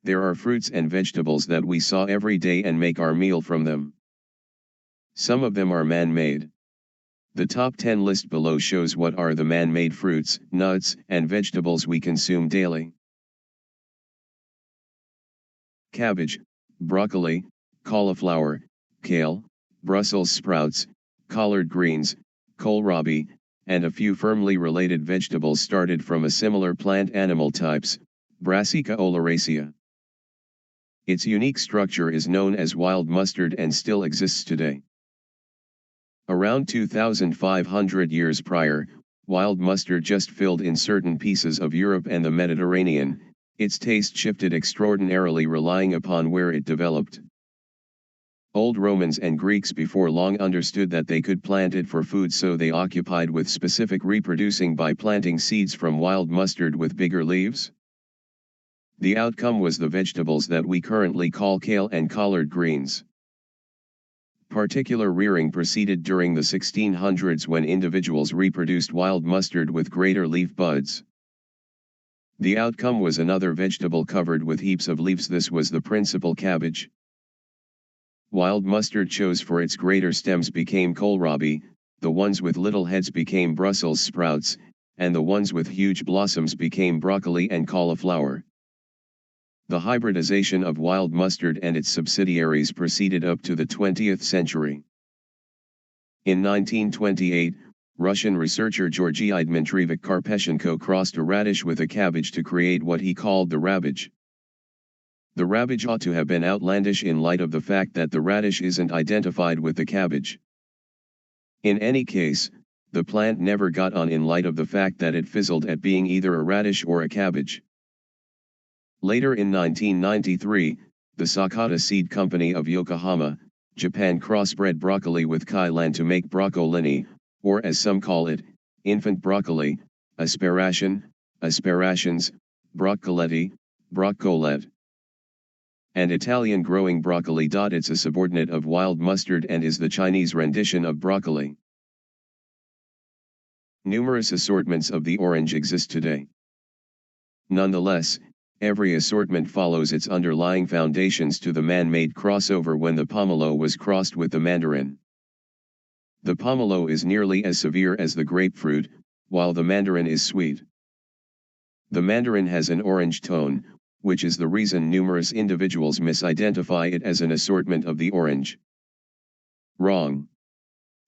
There are fruits and vegetables that we saw every day and make our meal from them. Some of them are man-made. The top 10 list below shows what are the man-made fruits, nuts, and vegetables we consume daily. Cabbage, broccoli, cauliflower, kale, Brussels sprouts, collard greens, kohlrabi, and a few firmly related vegetables started from a similar plant animal types, Brassica oleracea. Its unique structure is known as wild mustard and still exists today. Around 2,500 years prior, wild mustard just filled in certain pieces of Europe and the Mediterranean. Its taste shifted extraordinarily relying upon where it developed. Old Romans and Greeks before long understood that they could plant it for food, so they occupied with specific reproducing by planting seeds from wild mustard with bigger leaves. The outcome was the vegetables that we currently call kale and collard greens. Particular rearing proceeded during the 1600s when individuals reproduced wild mustard with greater leaf buds. The outcome was another vegetable covered with heaps of leaves. This was the principal cabbage. Wild mustard chose for its greater stems became kohlrabi, the ones with little heads became Brussels sprouts, and the ones with huge blossoms became broccoli and cauliflower. The hybridization of wild mustard and its subsidiaries proceeded up to the 20th century. In 1928, Russian researcher Georgy Dmitrievich Karpeshenko crossed a radish with a cabbage to create what he called the rabbage. The rabbage ought to have been outlandish in light of the fact that the radish isn't identified with the cabbage. In any case, the plant never got on in light of the fact that it fizzled at being either a radish or a cabbage. Later in 1993, the Sakata Seed Company of Yokohama, Japan crossbred broccoli with kailan to make broccolini, or as some call it, infant broccoli, asparation, asparations, broccoletti, broccolette. And Italian growing broccoli. It's a subordinate of wild mustard and is the Chinese rendition of broccoli. Numerous assortments of the orange exist today. Nonetheless, every assortment follows its underlying foundations to the man-made crossover when the pomelo was crossed with the mandarin. The pomelo is nearly as severe as the grapefruit, while the mandarin is sweet. The mandarin has an orange tone, which is the reason numerous individuals misidentify it as an assortment of the orange. Wrong.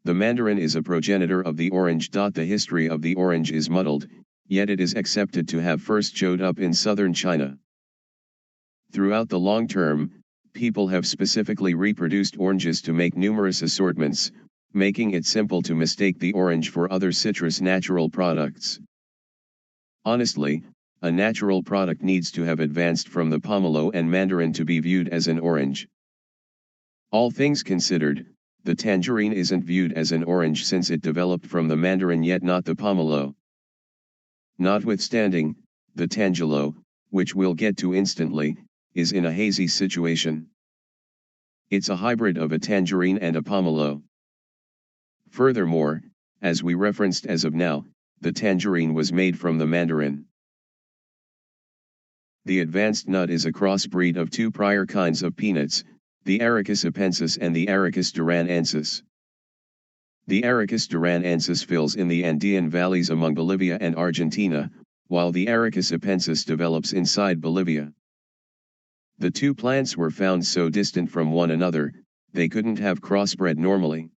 The mandarin is a progenitor of the orange. The history of the orange is muddled, yet it is accepted to have first showed up in southern China. Throughout the long term, people have specifically reproduced oranges to make numerous assortments, making it simple to mistake the orange for other citrus natural products. Honestly, a natural product needs to have advanced from the pomelo and mandarin to be viewed as an orange. All things considered, the tangerine isn't viewed as an orange since it developed from the mandarin yet not the pomelo. Notwithstanding, the Tangelo, which we'll get to instantly, is in a hazy situation. It's a hybrid of a tangerine and a pomelo. Furthermore, as we referenced as of now, the tangerine was made from the mandarin. The advanced nut is a crossbreed of two prior kinds of peanuts, the Arachis apensis and the Arachis duranensis. The Arachis duranensis fills in the Andean valleys among Bolivia and Argentina, while the Arachis apensis develops inside Bolivia. The two plants were found so distant from one another, they couldn't have crossbred normally.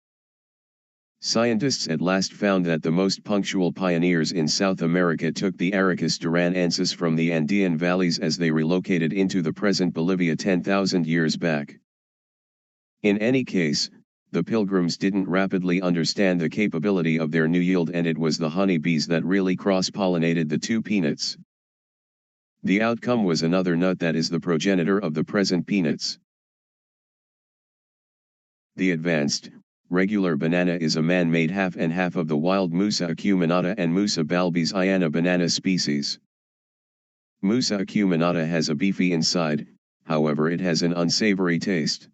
Scientists at last found that the most punctual pioneers in South America took the Arachis duranensis from the Andean valleys as they relocated into the present Bolivia 10,000 years back. In any case, the pilgrims didn't rapidly understand the capability of their new yield, and it was the honeybees that really cross-pollinated the two peanuts. The outcome was another nut that is the progenitor of the present peanuts. The advanced, regular banana is a man-made half and half of the wild Musa acuminata and Musa balbisiana banana species. Musa acuminata has a beefy inside, however it has an unsavory taste.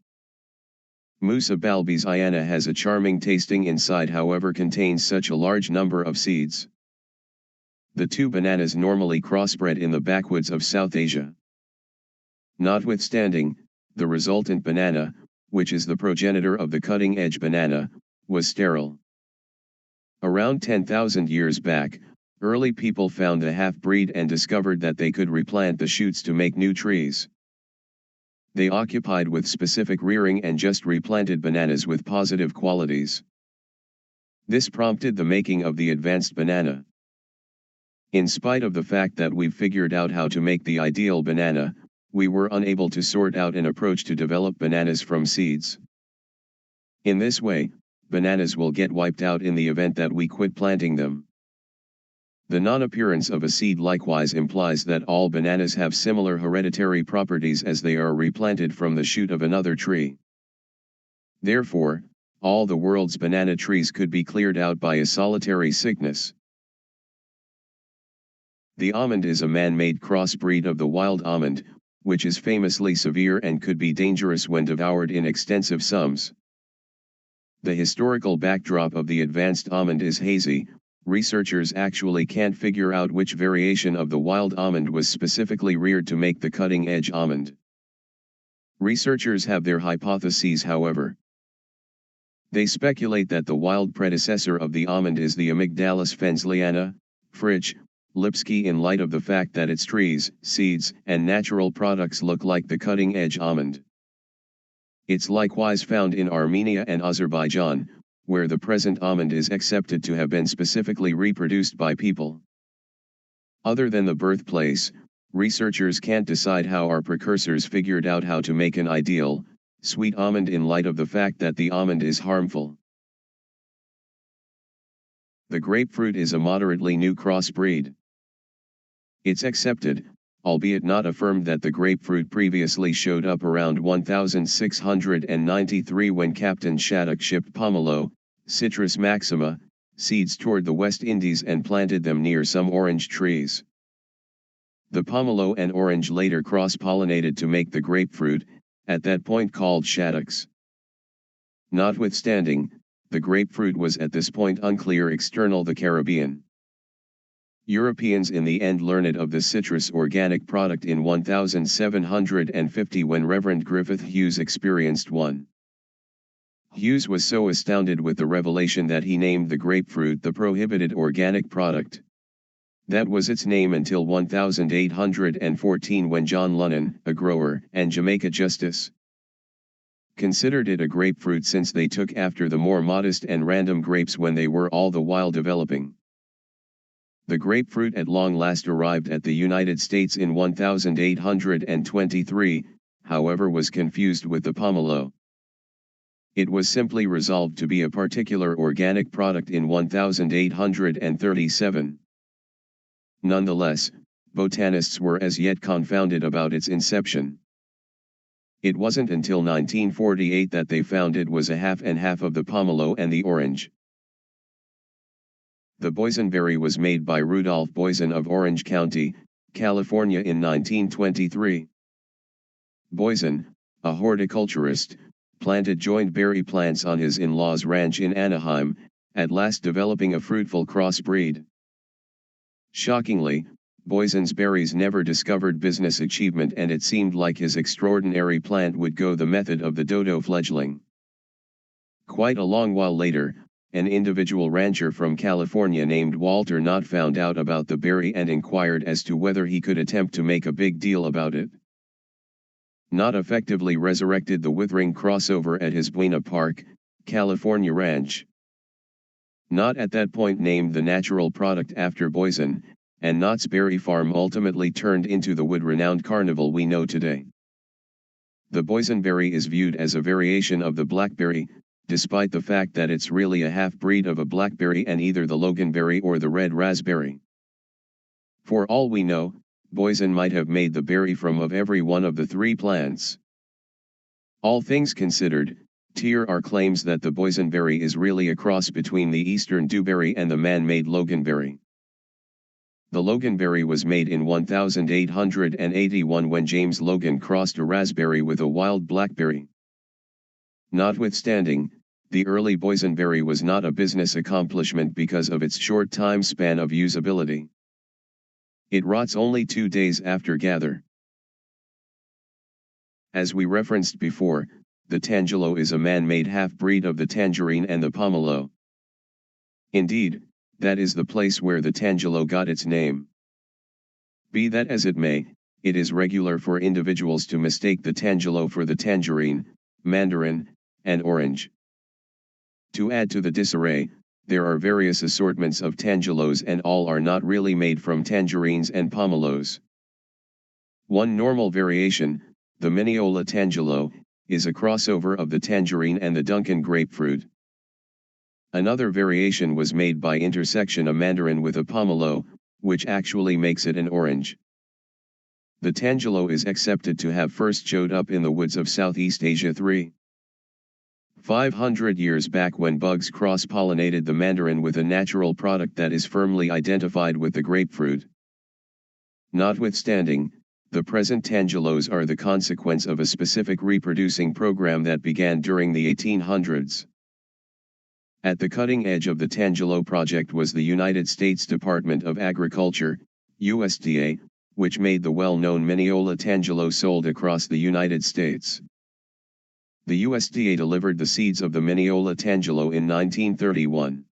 Musa balbisiana has a charming tasting inside, however contains such a large number of seeds. The two bananas normally crossbred in the backwoods of South Asia. Notwithstanding, the resultant banana, which is the progenitor of the cutting-edge banana, was sterile. Around 10,000 years back, early people found a half-breed and discovered that they could replant the shoots to make new trees. They occupied with specific rearing and just replanted bananas with positive qualities. This prompted the making of the advanced banana. In spite of the fact that we've figured out how to make the ideal banana, we were unable to sort out an approach to develop bananas from seeds. In this way, bananas will get wiped out in the event that we quit planting them. The non-appearance of a seed likewise implies that all bananas have similar hereditary properties as they are replanted from the shoot of another tree. Therefore, all the world's banana trees could be cleared out by a solitary sickness. The almond is a man-made crossbreed of the wild almond, which is famously severe and could be dangerous when devoured in extensive sums. The historical backdrop of the advanced almond is hazy. Researchers actually can't figure out which variation of the wild almond was specifically reared to make the cutting-edge almond. Researchers have their hypotheses, however. They speculate that the wild predecessor of the almond is the Amygdalus fensliana, Fritsch, Lipsky, in light of the fact that its trees, seeds, and natural products look like the cutting-edge almond. It's likewise found in Armenia and Azerbaijan, where the present almond is accepted to have been specifically reproduced by people. Other than the birthplace, researchers can't decide how our precursors figured out how to make an ideal, sweet almond in light of the fact that the almond is harmful. The grapefruit is a moderately new crossbreed. It's accepted, albeit not affirmed, that the grapefruit previously showed up around 1693 when Captain Shattuck shipped pomelo, Citrus maxima, seeds toward the West Indies and planted them near some orange trees. The pomelo and orange later cross-pollinated to make the grapefruit, at that point called Shattuck's. Notwithstanding, the grapefruit was at this point unclear external the Caribbean. Europeans in the end learned of the citrus organic product in 1750 when Reverend Griffith Hughes experienced one. Hughes was so astounded with the revelation that he named the grapefruit the prohibited organic product. That was its name until 1814 when John Lunnon, a grower and Jamaica Justice, considered it a grapefruit since they took after the more modest and random grapes when they were all the while developing. The grapefruit at long last arrived at the United States in 1823, however was confused with the pomelo. It was simply resolved to be a particular organic product in 1837. Nonetheless, botanists were as yet confounded about its inception. It wasn't until 1948 that they found it was a half and half of the pomelo and the orange. The boysenberry was made by Rudolph Boysen of Orange County, California in 1923. Boysen, a horticulturist, planted joint berry plants on his in-laws' ranch in Anaheim, at last developing a fruitful crossbreed. Shockingly, Boysen's berries never discovered business achievement, and it seemed like his extraordinary plant would go the method of the dodo fledgling. Quite a long while later, an individual rancher from California named Walter Knott found out about the berry and inquired as to whether he could attempt to make a big deal about it. Knott effectively resurrected the withering crossover at his Buena Park, California ranch. Knott at that point named the natural product after Boysen, and Knott's berry farm ultimately turned into the wood-renowned carnival we know today. The boysenberry is viewed as a variation of the blackberry, despite the fact that it's really a half-breed of a blackberry and either the loganberry or the red raspberry. For all we know, Boysen might have made the berry from of every one of the three plants. All things considered, here are claims that the boysenberry is really a cross between the eastern dewberry and the man-made loganberry. The loganberry was made in 1881 when James Logan crossed a raspberry with a wild blackberry. Notwithstanding, the early boysenberry was not a business accomplishment because of its short time span of usability. It rots only 2 days after gather. As we referenced before, the Tangelo is a man-made half-breed of the tangerine and the pomelo. Indeed, that is the place where the Tangelo got its name. Be that as it may, it is regular for individuals to mistake the Tangelo for the tangerine, mandarin, and orange. To add to the disarray, there are various assortments of Tangelos and all are not really made from tangerines and pomelos. One normal variation, the Mineola Tangelo, is a crossover of the tangerine and the Duncan grapefruit. Another variation was made by intersection a mandarin with a pomelo, which actually makes it an orange. The Tangelo is accepted to have first showed up in the woods of Southeast Asia 500 years back when bugs cross-pollinated the mandarin with a natural product that is firmly identified with the grapefruit. Notwithstanding, the present Tangelos are the consequence of a specific reproducing program that began during the 1800s. At the cutting edge of the Tangelo project was the United States Department of Agriculture, USDA, which made the well-known Mineola Tangelo sold across the United States. The USDA delivered the seeds of the Mineola Tangelo in 1931.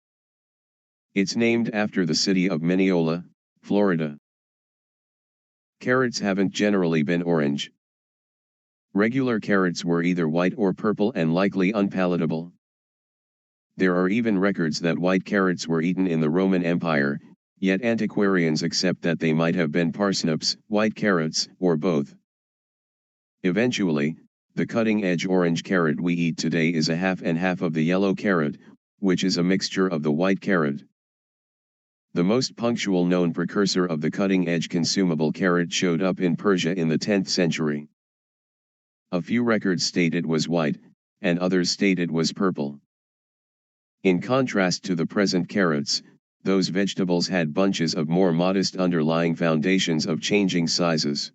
It's named after the city of Mineola, Florida. Carrots haven't generally been orange. Regular carrots were either white or purple and likely unpalatable. There are even records that white carrots were eaten in the Roman Empire, yet antiquarians accept that they might have been parsnips, white carrots, or both. Eventually, the cutting-edge orange carrot we eat today is a half and half of the yellow carrot, which is a mixture of the white carrot. The most punctual known precursor of the cutting-edge consumable carrot showed up in Persia in the 10th century. A few records state it was white, and others state it was purple. In contrast to the present carrots, those vegetables had bunches of more modest underlying foundations of changing sizes.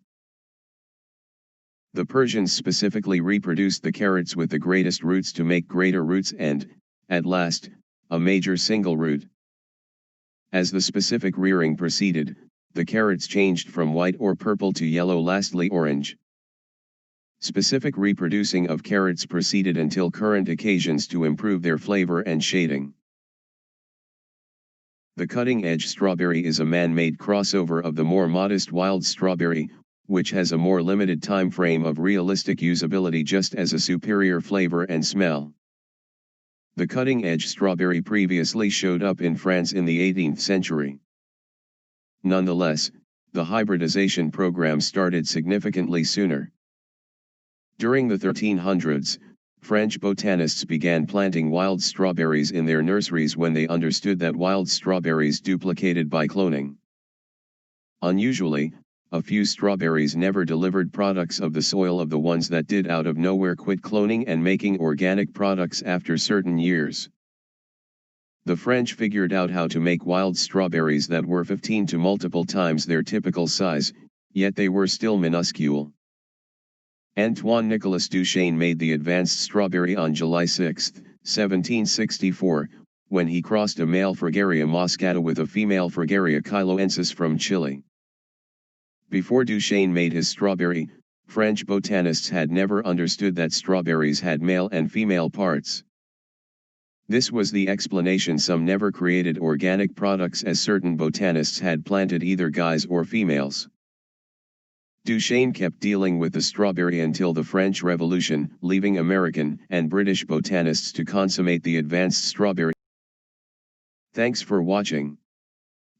The Persians specifically reproduced the carrots with the greatest roots to make greater roots and, at last, a major single root. As the specific rearing proceeded, the carrots changed from white or purple to yellow, lastly orange. Specific reproducing of carrots proceeded until current occasions to improve their flavor and shading. The cutting-edge strawberry is a man-made crossover of the more modest wild strawberry, which has a more limited time frame of realistic usability just as a superior flavor and smell. The cutting-edge strawberry previously showed up in France in the 18th century. Nonetheless, the hybridization program started significantly sooner. During the 1300s, French botanists began planting wild strawberries in their nurseries when they understood that wild strawberries duplicated by cloning. Unusually, a few strawberries never delivered products of the soil of the ones that did out of nowhere quit cloning and making organic products after certain years. The French figured out how to make wild strawberries that were 15 to multiple times their typical size, yet they were still minuscule. Antoine Nicolas Duchesne made the advanced strawberry on July 6, 1764, when he crossed a male Fragaria moscata with a female Fragaria chiloensis from Chile. Before Duchesne made his strawberry, French botanists had never understood that strawberries had male and female parts. This was the explanation some never created organic products, as certain botanists had planted either guys or females. Duchesne kept dealing with the strawberry until the French Revolution, leaving American and British botanists to consummate the advanced strawberry. Thanks for watching.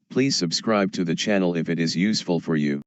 Please subscribe to the channel if it is useful for you.